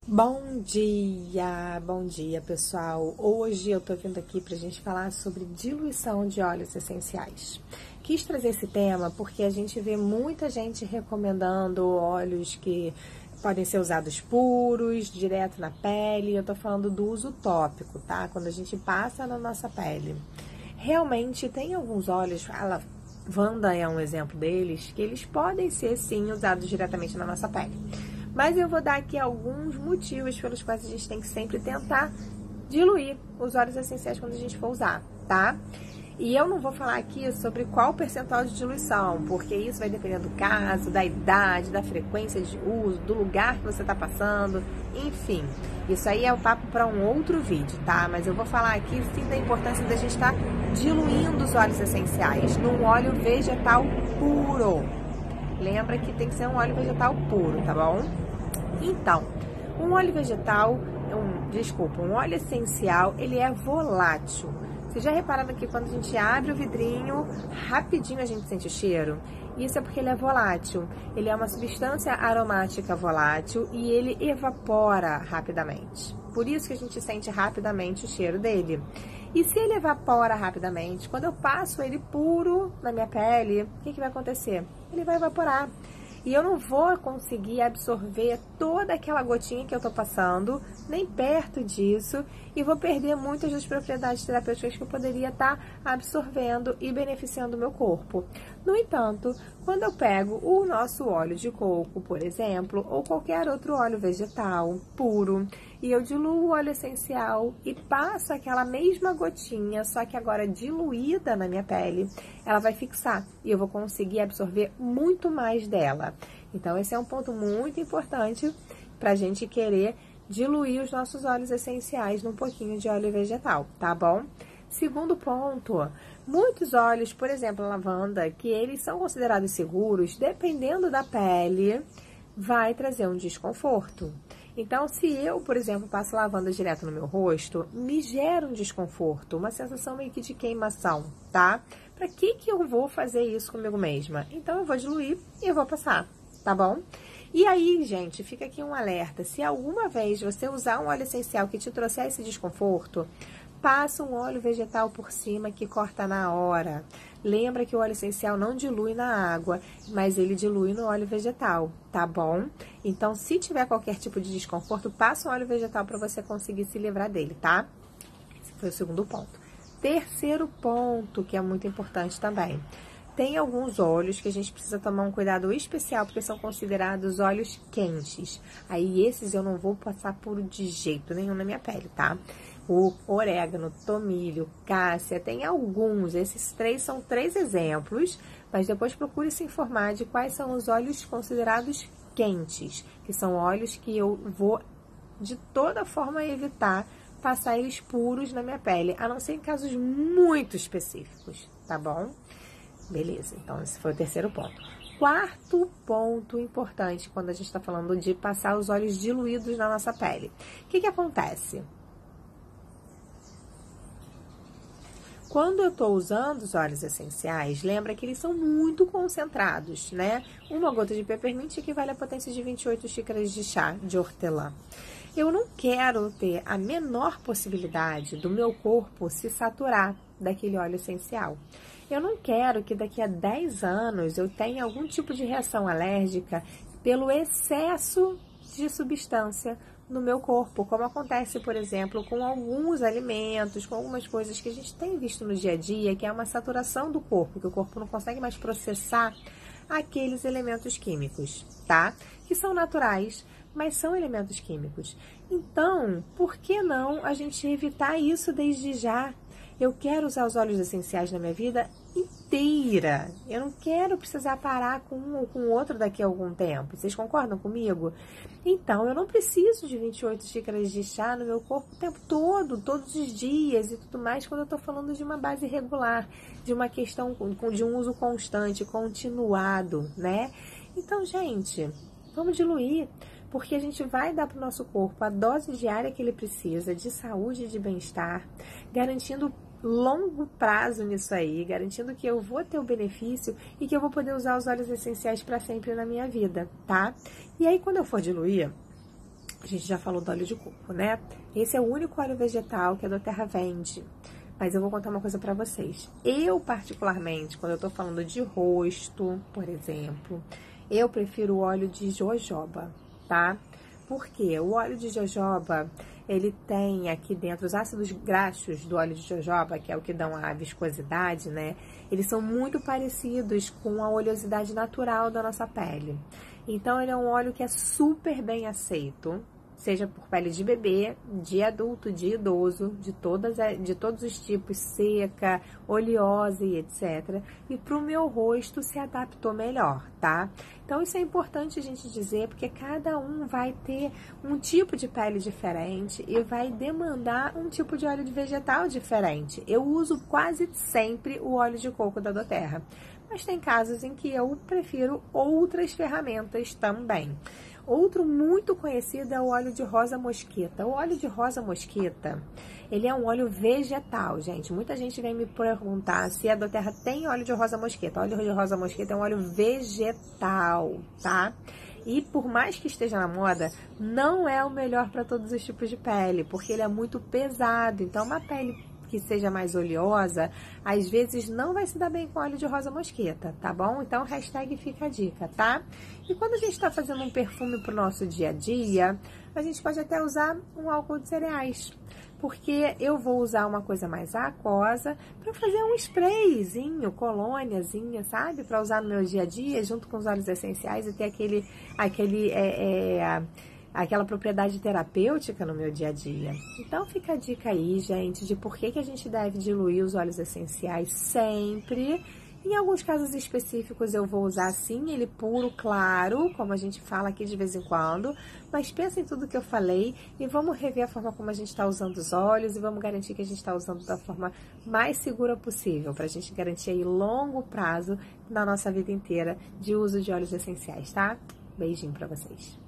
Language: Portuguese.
Bom dia pessoal! Hoje eu tô vindo aqui pra gente falar sobre diluição de óleos essenciais. Quis trazer esse tema porque a gente vê muita gente recomendando óleos que podem ser usados puros, direto na pele. Eu tô falando do uso tópico, tá? Quando a gente passa na nossa pele. Realmente tem alguns óleos, a lavanda é um exemplo deles, que eles podem ser sim usados diretamente na nossa pele. Mas eu vou dar aqui alguns motivos pelos quais a gente tem que sempre tentar diluir os óleos essenciais quando a gente for usar, tá? E eu não vou falar aqui sobre qual percentual de diluição, porque isso vai depender do caso, da idade, da frequência de uso, do lugar que você está passando, enfim. Isso aí é o papo para um outro vídeo, tá? Mas eu vou falar aqui sim da importância da gente estar diluindo os óleos essenciais num óleo vegetal puro. Lembra que tem que ser um óleo vegetal puro, tá bom? Então, um óleo vegetal, um óleo essencial, ele é volátil. Vocês já repararam que quando a gente abre o vidrinho, rapidinho a gente sente o cheiro? Isso é porque ele é volátil. Ele é uma substância aromática volátil e ele evapora rapidamente. Por isso que a gente sente rapidamente o cheiro dele. E se ele evapora rapidamente, quando eu passo ele puro na minha pele, o que vai acontecer? Ele vai evaporar. E eu não vou conseguir absorver toda aquela gotinha que eu tô passando, nem perto disso, e vou perder muitas das propriedades terapêuticas que eu poderia estar absorvendo e beneficiando o meu corpo. No entanto, quando eu pego o nosso óleo de coco, por exemplo, ou qualquer outro óleo vegetal puro, e eu diluo o óleo essencial e passo aquela mesma gotinha, só que agora diluída na minha pele, ela vai fixar e eu vou conseguir absorver muito mais dela. Então, esse é um ponto muito importante para a gente querer diluir os nossos óleos essenciais num pouquinho de óleo vegetal, tá bom? Segundo ponto, muitos óleos, por exemplo, a lavanda, que eles são considerados seguros, dependendo da pele, vai trazer um desconforto. Então, se eu, por exemplo, passo lavanda direto no meu rosto, me gera um desconforto, uma sensação meio que de queimação, tá? Pra que eu vou fazer isso comigo mesma? Então, eu vou diluir e eu vou passar, tá bom? E aí, gente, fica aqui um alerta. Se alguma vez você usar um óleo essencial que te trouxer esse desconforto, passa um óleo vegetal por cima que corta na hora. Lembra que o óleo essencial não dilui na água, mas ele dilui no óleo vegetal, tá bom? Então, se tiver qualquer tipo de desconforto, passa um óleo vegetal para você conseguir se livrar dele, tá? Esse foi o segundo ponto. Terceiro ponto, que é muito importante também. Tem alguns óleos que a gente precisa tomar um cuidado especial, porque são considerados óleos quentes. Aí, esses eu não vou passar puro de jeito nenhum na minha pele, tá? O orégano, tomilho, cássia, tem alguns. Esses três são 3 exemplos, mas depois procure se informar de quais são os óleos considerados quentes, que são óleos que eu vou, de toda forma, evitar passar eles puros na minha pele, a não ser em casos muito específicos, tá bom? Beleza, então esse foi o terceiro ponto. Quarto ponto importante quando a gente está falando de passar os óleos diluídos na nossa pele. O que acontece? Quando eu estou usando os óleos essenciais, lembra que eles são muito concentrados, né? Uma gota de peppermint equivale à potência de 28 xícaras de chá de hortelã. Eu não quero ter a menor possibilidade do meu corpo se saturar daquele óleo essencial. Eu não quero que daqui a 10 anos eu tenha algum tipo de reação alérgica pelo excesso de substância no meu corpo, como acontece, por exemplo, com alguns alimentos, com algumas coisas que a gente tem visto no dia a dia, que é uma saturação do corpo, que o corpo não consegue mais processar aqueles elementos químicos, tá? Que são naturais, mas são elementos químicos. Então, por que não a gente evitar isso desde já? Eu quero usar os óleos essenciais na minha vida inteira. Eu não quero precisar parar com um ou com o outro daqui a algum tempo. Vocês concordam comigo? Então, eu não preciso de 28 xícaras de chá no meu corpo o tempo todo, todos os dias e tudo mais, quando eu tô falando de uma base regular, de uma questão de um uso constante, continuado, né? Então, gente, vamos diluir. Porque a gente vai dar para o nosso corpo a dose diária que ele precisa de saúde e de bem-estar, garantindo longo prazo nisso aí, garantindo que eu vou ter o benefício e que eu vou poder usar os óleos essenciais para sempre na minha vida, tá? E aí, quando eu for diluir, A gente já falou do óleo de coco, né? Esse é o único óleo vegetal que a doTERRA vende. Mas eu vou contar uma coisa pra vocês. Eu, particularmente, quando eu tô falando de rosto, por exemplo, eu prefiro o óleo de jojoba, tá? Porque o óleo de jojoba, ele tem aqui dentro os ácidos graxos do óleo de jojoba, que é o que dão a viscosidade, né? Eles são muito parecidos com a oleosidade natural da nossa pele. Então, ele é um óleo que é super bem aceito, seja por pele de bebê, de adulto, de idoso, de todos os tipos, seca, oleosa e etc. E para o meu rosto se adaptou melhor, tá? Então, isso é importante a gente dizer, porque cada um vai ter um tipo de pele diferente e vai demandar um tipo de óleo de vegetal diferente. Eu uso quase sempre o óleo de coco da doTERRA, mas tem casos em que eu prefiro outras ferramentas também. Outro muito conhecido é o óleo de rosa mosqueta. O óleo de rosa mosqueta, ele é um óleo vegetal, gente. Muita gente vem me perguntar se a doTERRA tem óleo de rosa mosqueta. O óleo de rosa mosqueta é um óleo vegetal, tá? E por mais que esteja na moda, não é o melhor para todos os tipos de pele, porque ele é muito pesado. Então, uma pele que seja mais oleosa, às vezes não vai se dar bem com óleo de rosa mosqueta, tá bom? Então, hashtag fica a dica, tá? E quando a gente está fazendo um perfume pro nosso dia a dia, a gente pode até usar um álcool de cereais, porque eu vou usar uma coisa mais aquosa para fazer um sprayzinho, colôniazinha, sabe? Para usar no meu dia a dia, junto com os óleos essenciais e ter aquela propriedade terapêutica no meu dia a dia. Então, fica a dica aí, gente, de por que a gente deve diluir os óleos essenciais sempre. Em alguns casos específicos eu vou usar sim, ele puro, claro, como a gente fala aqui de vez em quando, mas pensa em tudo que eu falei e vamos rever a forma como a gente está usando os óleos e vamos garantir que a gente está usando da forma mais segura possível, para a gente garantir aí longo prazo na nossa vida inteira de uso de óleos essenciais, tá? Beijinho para vocês.